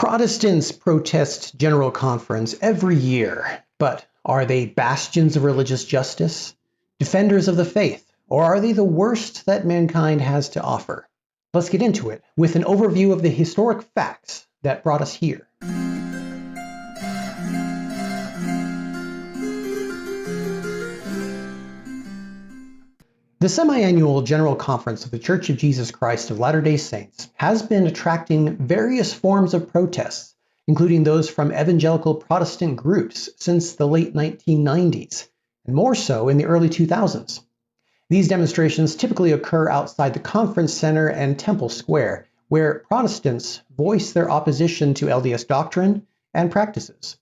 Protestants protest General Conference every year, but are they bastions of religious justice, defenders of the faith, or are they the worst that mankind has to offer? Let's get into it with an overview of the historic facts that brought us here. The semi-annual General Conference of the Church of Jesus Christ of Latter-day Saints has been attracting various forms of protests, including those from evangelical Protestant groups since the late 1990s, and more so in the early 2000s. These demonstrations typically occur outside the Conference Center and Temple Square, where Protestants voice their opposition to LDS doctrine and practices.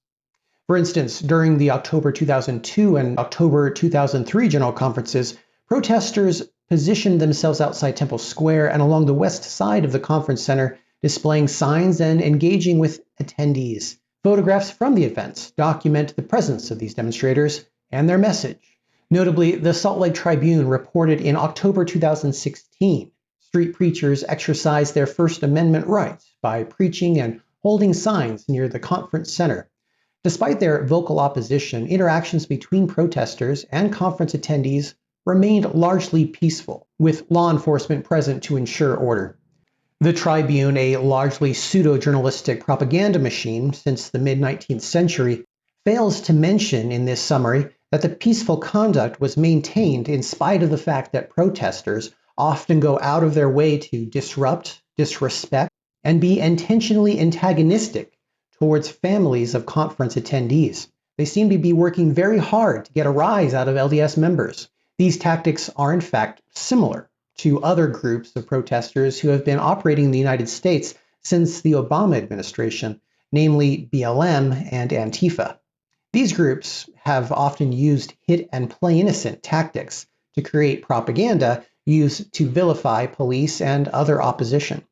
For instance, during the October 2002 and October 2003 General Conferences, protesters positioned themselves outside Temple Square and along the west side of the Conference Center, displaying signs and engaging with attendees. Photographs from the events document the presence of these demonstrators and their message. Notably, the Salt Lake Tribune reported in October 2016, street preachers exercised their First Amendment rights by preaching and holding signs near the Conference Center. Despite their vocal opposition, interactions between protesters and conference attendees remained largely peaceful, with law enforcement present to ensure order. The Tribune, a largely pseudo-journalistic propaganda machine since the mid-19th century, fails to mention in this summary that the peaceful conduct was maintained in spite of the fact that protesters often go out of their way to disrupt, disrespect, and be intentionally antagonistic towards families of conference attendees. They seem to be working very hard to get a rise out of LDS members. These tactics are in fact similar to other groups of protesters who have been operating in the United States since the Obama administration, namely BLM and Antifa. These groups have often used hit and play innocent tactics to create propaganda used to vilify police and other opposition,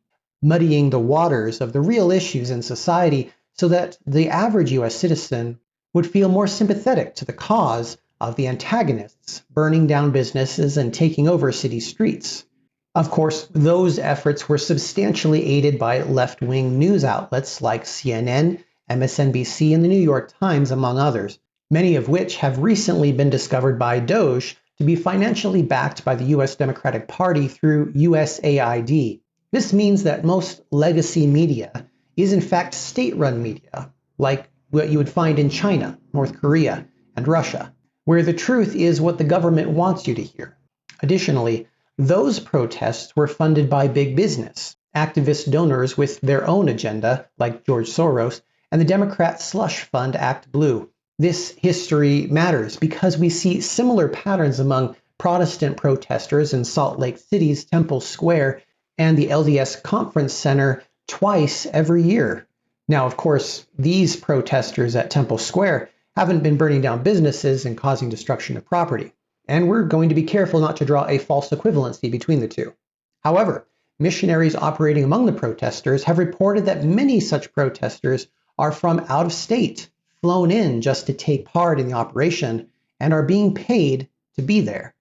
muddying the waters of the real issues in society so that the average U.S. citizen would feel more sympathetic to the cause of the antagonists burning down businesses and taking over city streets. Of course, those efforts were substantially aided by left-wing news outlets like CNN, MSNBC, and the New York Times, among others, many of which have recently been discovered by Doge to be financially backed by the U.S. Democratic Party through USAID. This means that most legacy media is in fact state-run media, like what you would find in China, North Korea, and Russia, where the truth is what the government wants you to hear. Additionally, those protests were funded by big business, activist donors with their own agenda, like George Soros, and the Democrat slush fund Act Blue. This history matters because we see similar patterns among Protestant protesters in Salt Lake City's Temple Square and the LDS Conference Center twice every year. Now, of course, these protesters at Temple Square haven't been burning down businesses and causing destruction of property, and we're going to be careful not to draw a false equivalency between the two. However, missionaries operating among the protesters have reported that many such protesters are from out of state, flown in just to take part in the operation, and are being paid to be there.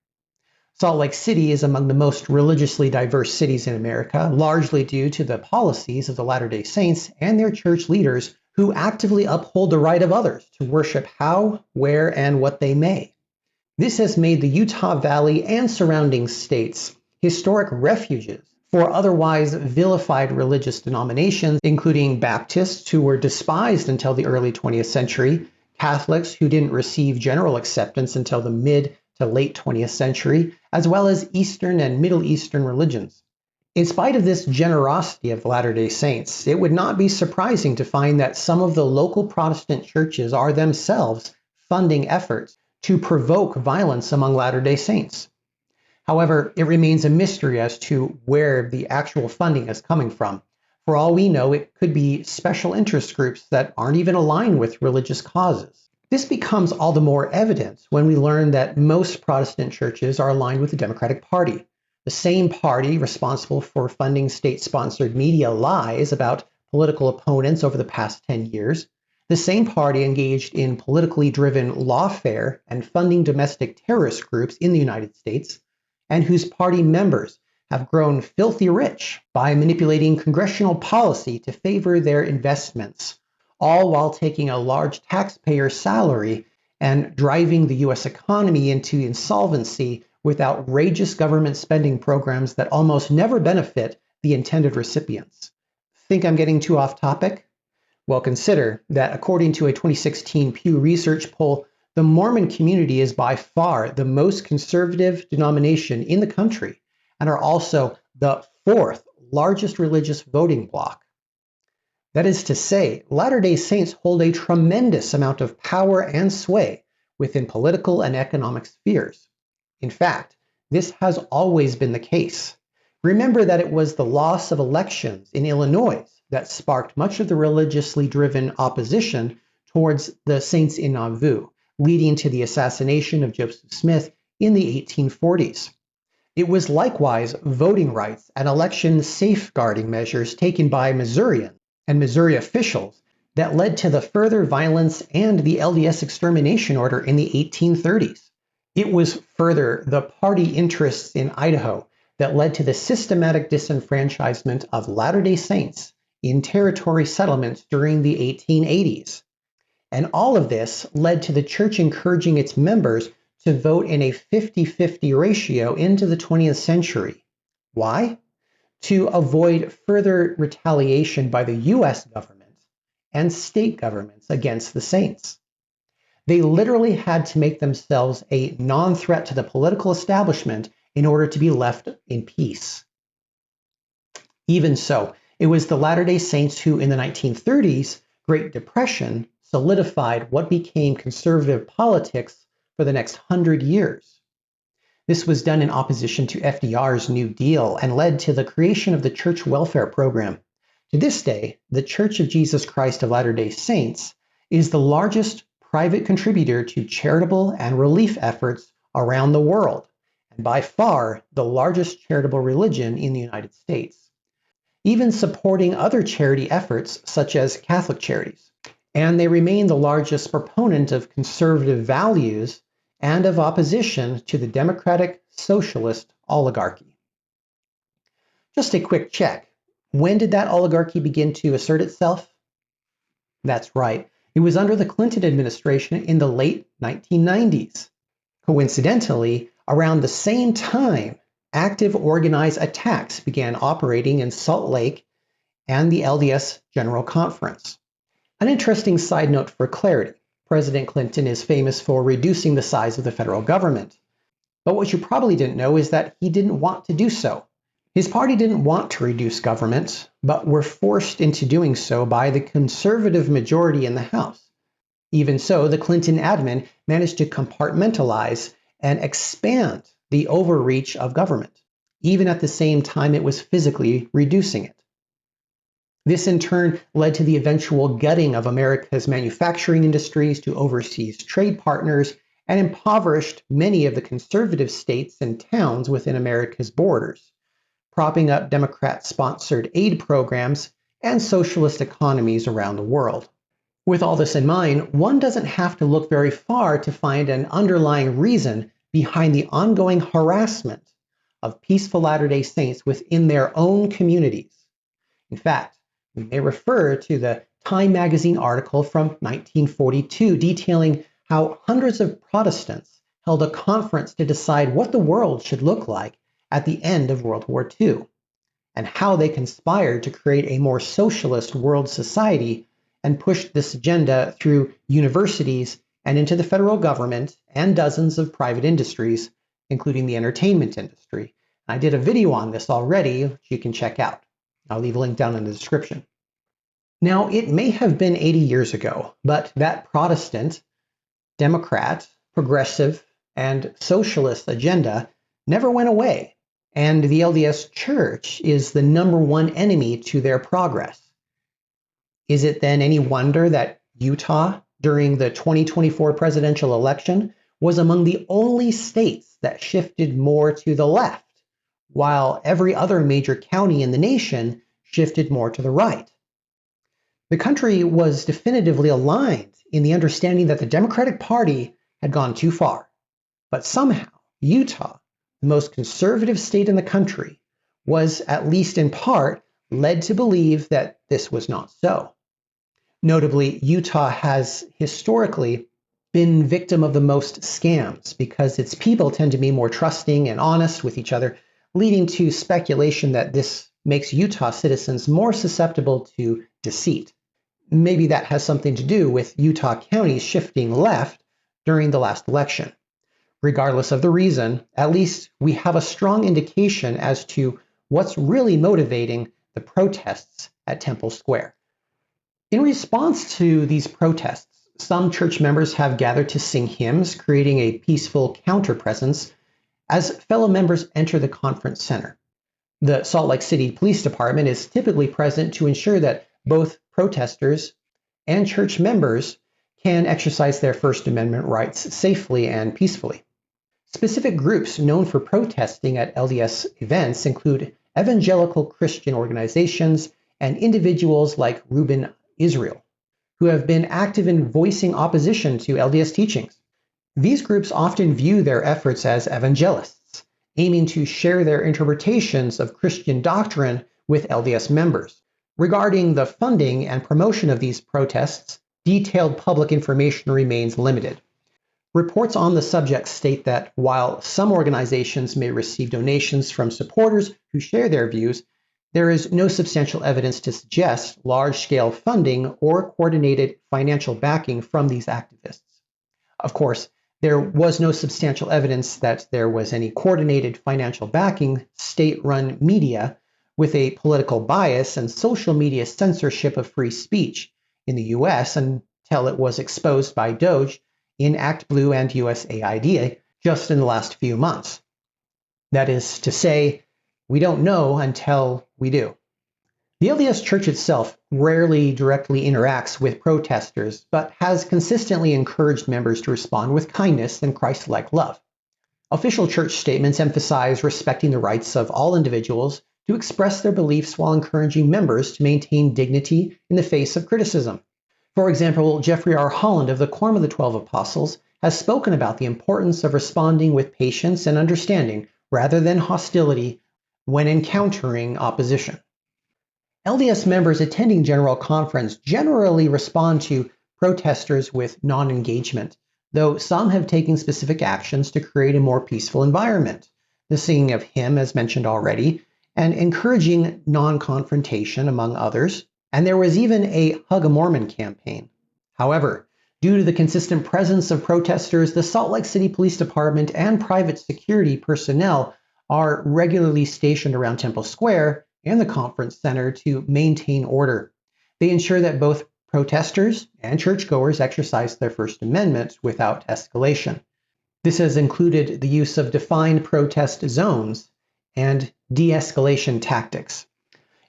Salt Lake City is among the most religiously diverse cities in America, largely due to the policies of the Latter-day Saints and their church leaders who actively uphold the right of others to worship how, where, and what they may. This has made the Utah Valley and surrounding states historic refuges for otherwise vilified religious denominations, including Baptists, who were despised until the early 20th century, Catholics, who didn't receive general acceptance until the mid to late 20th century, as well as Eastern and Middle Eastern religions. In spite of this generosity of the Latter-day Saints, it would not be surprising to find that some of the local Protestant churches are themselves funding efforts to provoke violence among Latter-day Saints. However, it remains a mystery as to where the actual funding is coming from. For all we know, it could be special interest groups that aren't even aligned with religious causes. This becomes all the more evident when we learn that most Protestant churches are aligned with the Democratic Party, the same party responsible for funding state-sponsored media lies about political opponents over the past 10 years, the same party engaged in politically driven lawfare and funding domestic terrorist groups in the United States, and whose party members have grown filthy rich by manipulating congressional policy to favor their investments, all while taking a large taxpayer salary and driving the US economy into insolvency with outrageous government spending programs that almost never benefit the intended recipients. Think I'm getting too off topic? Well, consider that according to a 2016 Pew Research poll, the Mormon community is by far the most conservative denomination in the country and are also the fourth largest religious voting bloc. That is to say, Latter-day Saints hold a tremendous amount of power and sway within political and economic spheres. In fact, this has always been the case. Remember that it was the loss of elections in Illinois that sparked much of the religiously driven opposition towards the Saints in Nauvoo, leading to the assassination of Joseph Smith in the 1840s. It was likewise voting rights and election safeguarding measures taken by Missourians and Missouri officials that led to the further violence and the LDS extermination order in the 1830s. It was further the party interests in Idaho that led to the systematic disenfranchisement of Latter-day Saints in territory settlements during the 1880s. And all of this led to the church encouraging its members to vote in a 50-50 ratio into the 20th century. Why? To avoid further retaliation by the US government and state governments against the Saints. They literally had to make themselves a non-threat to the political establishment in order to be left in peace. Even so, it was the Latter-day Saints who, in the 1930s, Great Depression, solidified what became conservative politics for the next 100 years. This was done in opposition to FDR's New Deal and led to the creation of the Church Welfare Program. To this day, the Church of Jesus Christ of Latter-day Saints is the largest private contributor to charitable and relief efforts around the world, and by far the largest charitable religion in the United States, even supporting other charity efforts such as Catholic charities. And they remain the largest proponent of conservative values and of opposition to the democratic socialist oligarchy. Just a quick check. When did that oligarchy begin to assert itself? That's right. It was under the Clinton administration in the late 1990s. Coincidentally, around the same time, active organized attacks began operating in Salt Lake and the LDS General Conference. An interesting side note for clarity. President Clinton is famous for reducing the size of the federal government. But what you probably didn't know is that he didn't want to do so. His party didn't want to reduce government, but were forced into doing so by the conservative majority in the House. Even so, the Clinton admin managed to compartmentalize and expand the overreach of government, even at the same time it was physically reducing it. This in turn led to the eventual gutting of America's manufacturing industries to overseas trade partners and impoverished many of the conservative states and towns within America's borders, propping up Democrat-sponsored aid programs and socialist economies around the world. With all this in mind, one doesn't have to look very far to find an underlying reason behind the ongoing harassment of peaceful Latter-day Saints within their own communities. In fact, we may refer to the Time magazine article from 1942 detailing how hundreds of Protestants held a conference to decide what the world should look like at the end of World War II, and how they conspired to create a more socialist world society and pushed this agenda through universities and into the federal government and dozens of private industries, including the entertainment industry. I did a video on this already, which you can check out. I'll leave a link down in the description. Now, it may have been 80 years ago, but that Protestant, Democrat, progressive, and socialist agenda never went away, and the LDS Church is the number one enemy to their progress. Is it then any wonder that Utah, during the 2024 presidential election, was among the only states that shifted more to the left, while every other major county in the nation shifted more to the right? The country was definitively aligned in the understanding that the Democratic Party had gone too far. But somehow, Utah, the most conservative state in the country, was, at least in part, led to believe that this was not so. Notably, Utah has historically been victim of the most scams because its people tend to be more trusting and honest with each other, leading to speculation that this makes Utah citizens more susceptible to deceit. Maybe that has something to do with Utah counties shifting left during the last election. Regardless of the reason, at least we have a strong indication as to what's really motivating the protests at Temple Square. In response to these protests, some church members have gathered to sing hymns, creating a peaceful counter-presence as fellow members enter the conference center. The Salt Lake City Police Department is typically present to ensure that both protesters and church members can exercise their First Amendment rights safely and peacefully. Specific groups known for protesting at LDS events include evangelical Christian organizations and individuals like Reuben Israel, who have been active in voicing opposition to LDS teachings. These groups often view their efforts as evangelists, aiming to share their interpretations of Christian doctrine with LDS members. Regarding the funding and promotion of these protests, detailed public information remains limited. Reports on the subject state that while some organizations may receive donations from supporters who share their views, there is no substantial evidence to suggest large-scale funding or coordinated financial backing from these activists. Of course, there was no substantial evidence that there was any coordinated financial backing state-run media with a political bias and social media censorship of free speech in the US until it was exposed by DOJ in ActBlue and USAID just in the last few months. That is to say, we don't know until we do. The LDS Church itself rarely directly interacts with protesters, but has consistently encouraged members to respond with kindness and Christ-like love. Official church statements emphasize respecting the rights of all individuals to express their beliefs while encouraging members to maintain dignity in the face of criticism. For example, Jeffrey R. Holland of the Quorum of the 12 Apostles has spoken about the importance of responding with patience and understanding rather than hostility when encountering opposition. LDS members attending General Conference generally respond to protesters with non-engagement, though some have taken specific actions to create a more peaceful environment. The singing of hymn, as mentioned already, and encouraging non-confrontation, among others. And there was even a Hug a Mormon campaign. However, due to the consistent presence of protesters, the Salt Lake City Police Department and private security personnel are regularly stationed around Temple Square and the conference center to maintain order. They ensure that both protesters and churchgoers exercise their First Amendment without escalation. This has included the use of defined protest zones and de-escalation tactics.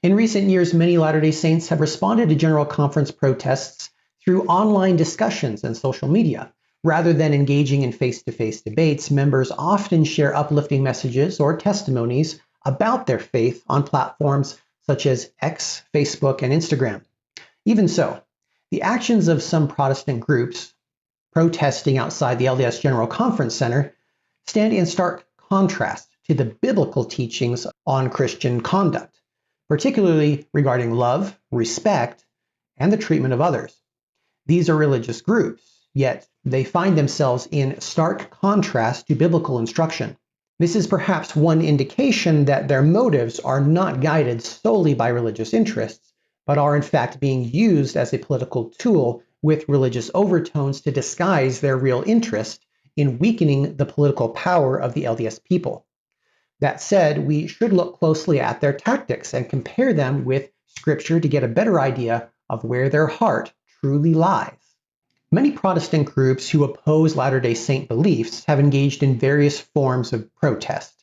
In recent years, many Latter-day Saints have responded to General Conference protests through online discussions and social media. Rather than engaging in face-to-face debates, members often share uplifting messages or testimonies about their faith on platforms such as X, Facebook, and Instagram. Even so, the actions of some Protestant groups protesting outside the LDS General Conference Center stand in stark contrast to the biblical teachings on Christian conduct, particularly regarding love, respect, and the treatment of others. These are religious groups, yet they find themselves in stark contrast to biblical instruction. This is perhaps one indication that their motives are not guided solely by religious interests, but are in fact being used as a political tool with religious overtones to disguise their real interest in weakening the political power of the LDS people. That said, we should look closely at their tactics and compare them with Scripture to get a better idea of where their heart truly lies. Many Protestant groups who oppose Latter-day Saint beliefs have engaged in various forms of protest.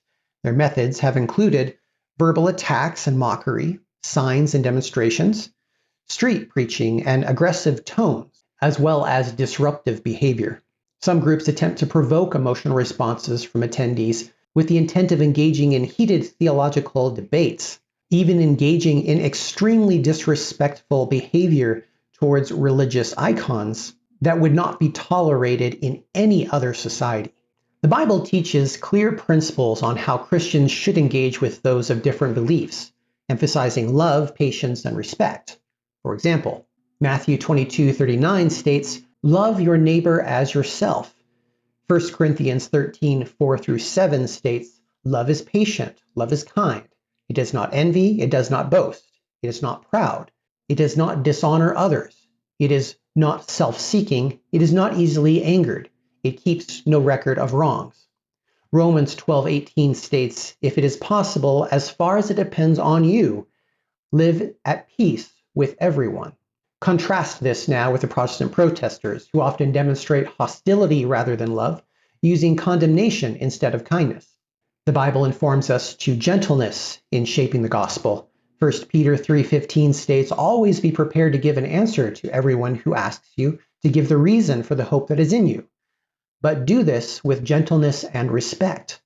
Their methods have included verbal attacks and mockery, signs and demonstrations, street preaching, and aggressive tones, as well as disruptive behavior. Some groups attempt to provoke emotional responses from attendees with the intent of engaging in heated theological debates, even engaging in extremely disrespectful behavior towards religious icons that would not be tolerated in any other society. The Bible teaches clear principles on how Christians should engage with those of different beliefs, emphasizing love, patience, and respect. For example, Matthew 22:39 states, "Love your neighbor as yourself." 1 Corinthians 13:4-7 states, "Love is patient, love is kind. It does not envy, it does not boast, it is not proud, it does not dishonor others, it is not self-seeking, it is not easily angered, it keeps no record of wrongs." Romans 12:18 states, "If it is possible, as far as it depends on you, live at peace with everyone." Contrast this now with the Protestant protesters, who often demonstrate hostility rather than love, using condemnation instead of kindness. The Bible informs us to gentleness in shaping the gospel. 1 Peter 3:15 states, "Always be prepared to give an answer to everyone who asks you to give the reason for the hope that is in you. But do this with gentleness and respect."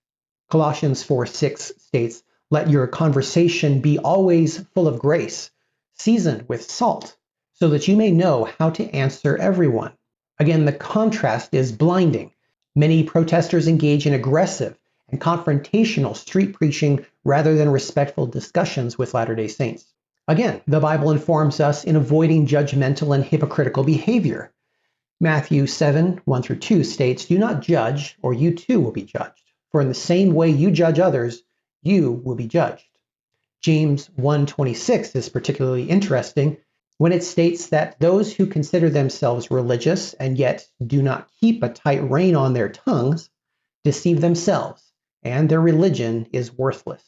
Colossians 4:6 states, "Let your conversation be always full of grace, seasoned with salt, so that you may know how to answer everyone." Again, the contrast is blinding. Many protesters engage in aggressive and confrontational street preaching rather than respectful discussions with Latter-day Saints. Again, the Bible informs us in avoiding judgmental and hypocritical behavior. Matthew 7:1-2 states, "Do not judge, or you too will be judged. For in the same way you judge others, you will be judged." James 1:26 is particularly interesting when it states that those who consider themselves religious and yet do not keep a tight rein on their tongues deceive themselves, and their religion is worthless.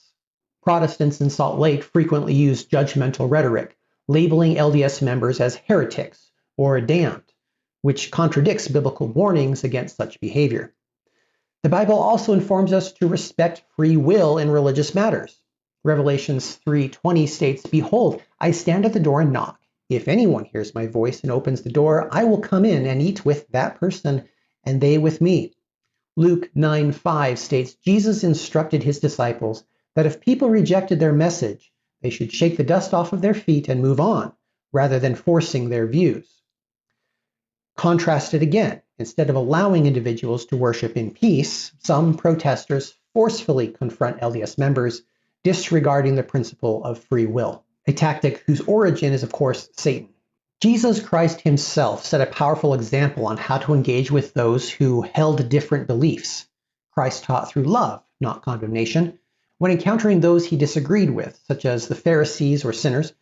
Protestants in Salt Lake frequently use judgmental rhetoric, labeling LDS members as heretics or damned, which contradicts biblical warnings against such behavior. The Bible also informs us to respect free will in religious matters. Revelations 3:20 states, "Behold, I stand at the door and knock. If anyone hears my voice and opens the door, I will come in and eat with that person and they with me." Luke 9:5 states, "Jesus instructed his disciples that if people rejected their message, they should shake the dust off of their feet and move on, rather than forcing their views." Contrasted again, instead of allowing individuals to worship in peace, some protesters forcefully confront LDS members, disregarding the principle of free will, a tactic whose origin is, of course, Satan. Jesus Christ himself set a powerful example on how to engage with those who held different beliefs. Christ taught through love, not condemnation. When encountering those he disagreed with, such as the Pharisees or sinners,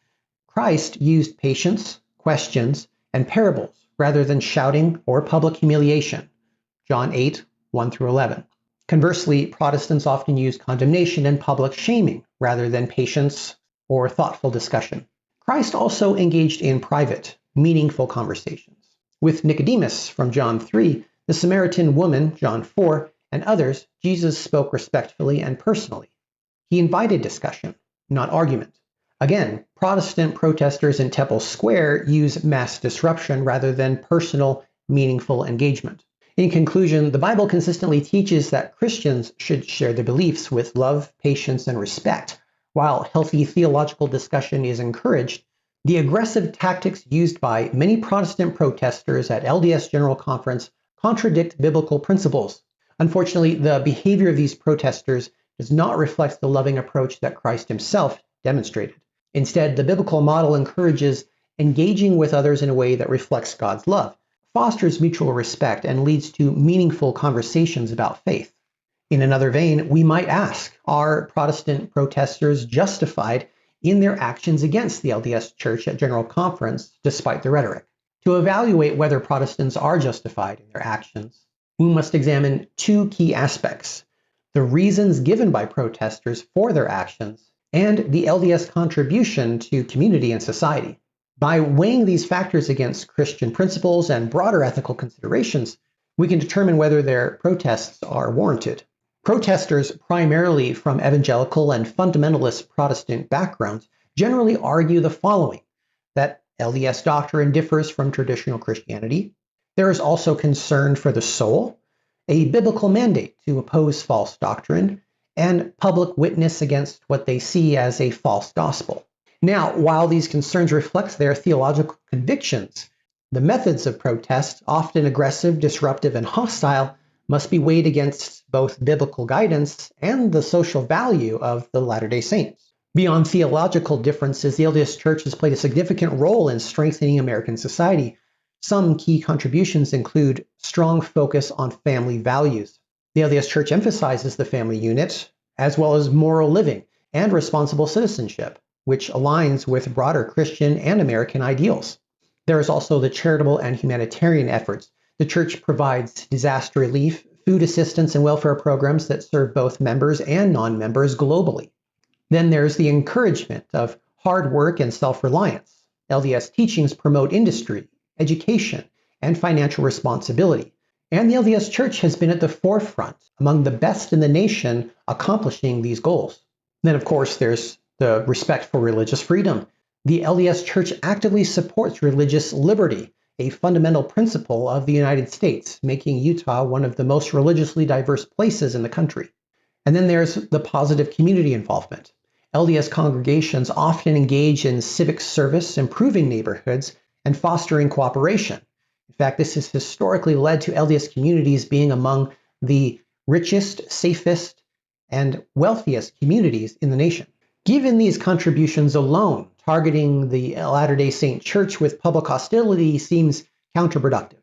Christ used patience, questions, and parables rather than shouting or public humiliation. John 8:1-11. Conversely, Protestants often use condemnation and public shaming rather than patience or thoughtful discussion. Christ also engaged in private, meaningful conversations. With Nicodemus from John 3, the Samaritan woman, John 4, and others, Jesus spoke respectfully and personally. He invited discussion, not argument. Again, Protestant protesters in Temple Square use mass disruption rather than personal, meaningful engagement. In conclusion, the Bible consistently teaches that Christians should share their beliefs with love, patience, and respect. While healthy theological discussion is encouraged, the aggressive tactics used by many Protestant protesters at LDS General Conference contradict biblical principles. Unfortunately, the behavior of these protesters does not reflect the loving approach that Christ himself demonstrated. Instead, the biblical model encourages engaging with others in a way that reflects God's love, fosters mutual respect, and leads to meaningful conversations about faith. In another vein, we might ask, are Protestant protesters justified in their actions against the LDS Church at General Conference despite the rhetoric? To evaluate whether Protestants are justified in their actions, we must examine two key aspects: the reasons given by protesters for their actions and the LDS contribution to community and society. By weighing these factors against Christian principles and broader ethical considerations, we can determine whether their protests are warranted. Protesters, primarily from evangelical and fundamentalist Protestant backgrounds, generally argue the following: that LDS doctrine differs from traditional Christianity. There is also concern for the soul, a biblical mandate to oppose false doctrine, and public witness against what they see as a false gospel. Now, while these concerns reflect their theological convictions, the methods of protest, often aggressive, disruptive, and hostile, must be weighed against both biblical guidance and the social value of the Latter-day Saints. Beyond theological differences, the LDS Church has played a significant role in strengthening American society. Some key contributions include strong focus on family values. The LDS Church emphasizes the family unit, as well as moral living and responsible citizenship, which aligns with broader Christian and American ideals. There is also the charitable and humanitarian efforts. The Church provides disaster relief, food assistance, and welfare programs that serve both members and non-members globally. Then there's the encouragement of hard work and self-reliance. LDS teachings promote industry, education, and financial responsibility. And the LDS Church has been at the forefront, among the best in the nation, accomplishing these goals. Then, of course, there's the respect for religious freedom. The LDS Church actively supports religious liberty, a fundamental principle of the United States, making Utah one of the most religiously diverse places in the country. And then there's the positive community involvement. LDS congregations often engage in civic service, improving neighborhoods, and fostering cooperation. In fact, this has historically led to LDS communities being among the richest, safest, and wealthiest communities in the nation. Given these contributions alone, targeting the Latter-day Saint Church with public hostility seems counterproductive,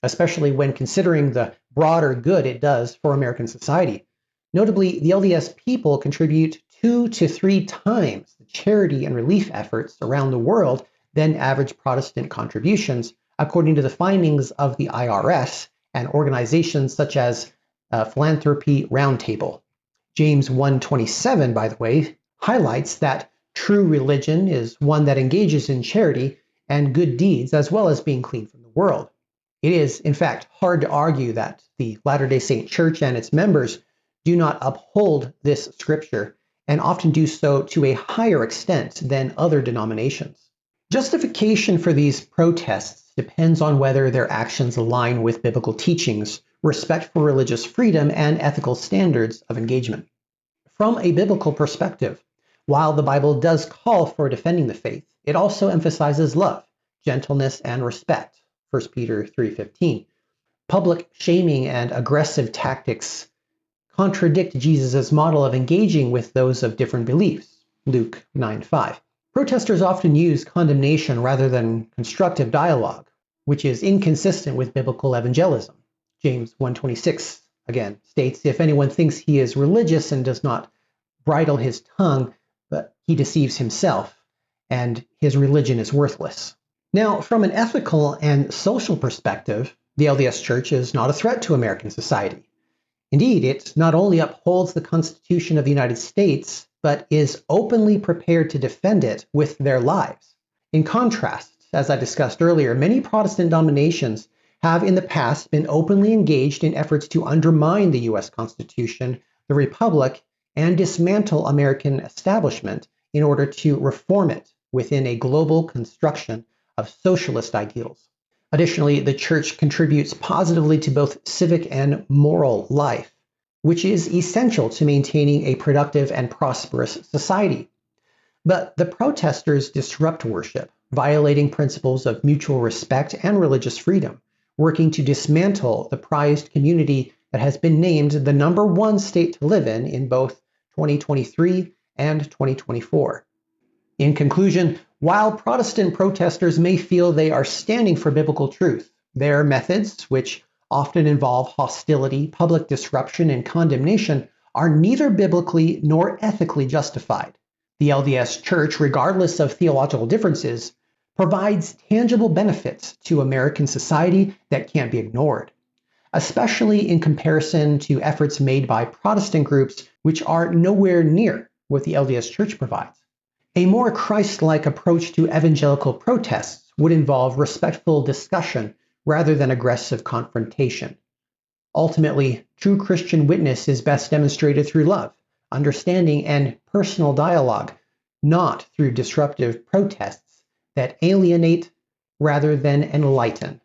especially when considering the broader good it does for American society. Notably, the LDS people contribute 2 to 3 times the charity and relief efforts around the world than average Protestant contributions, according to the findings of the IRS and organizations such as Philanthropy Roundtable. James 1:27, by the way, highlights that true religion is one that engages in charity and good deeds as well as being clean from the world. It is, in fact, hard to argue that the Latter-day Saint Church and its members do not uphold this scripture and often do so to a higher extent than other denominations. Justification for these protests depends on whether their actions align with biblical teachings, respect for religious freedom, and ethical standards of engagement. From a biblical perspective, while the Bible does call for defending the faith, it also emphasizes love, gentleness, and respect, 1 Peter 3:15. Public shaming and aggressive tactics contradict Jesus' model of engaging with those of different beliefs, Luke 9:5. Protesters often use condemnation rather than constructive dialogue, which is inconsistent with biblical evangelism. James 1:26 again states, "If anyone thinks he is religious and does not bridle his tongue, but he deceives himself, and his religion is worthless." Now, from an ethical and social perspective, the LDS Church is not a threat to American society. Indeed, it not only upholds the Constitution of the United States, but is openly prepared to defend it with their lives. In contrast, as I discussed earlier, many Protestant denominations have in the past been openly engaged in efforts to undermine the U.S. Constitution, the Republic, and dismantle American establishment in order to reform it within a global construction of socialist ideals. Additionally, the Church contributes positively to both civic and moral life, which is essential to maintaining a productive and prosperous society. But the protesters disrupt worship, violating principles of mutual respect and religious freedom, working to dismantle the prized community that has been named the #1 state to live in both 2023 and 2024. In conclusion, while Protestant protesters may feel they are standing for biblical truth, their methods, which often involve hostility, public disruption, and condemnation, are neither biblically nor ethically justified. The LDS Church, regardless of theological differences, provides tangible benefits to American society that can't be ignored, especially in comparison to efforts made by Protestant groups which are nowhere near what the LDS Church provides. A more Christ-like approach to evangelical protests would involve respectful discussion rather than aggressive confrontation. Ultimately, true Christian witness is best demonstrated through love, understanding, and personal dialogue, not through disruptive protests that alienate rather than enlighten.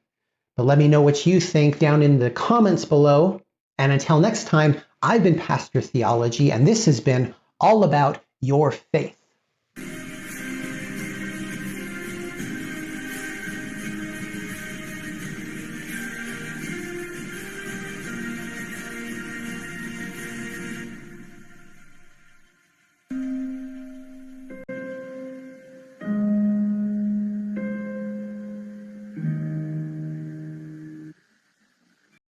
But let me know what you think down in the comments below. And until next time, I've been Pastor Theology, and this has been all about your faith.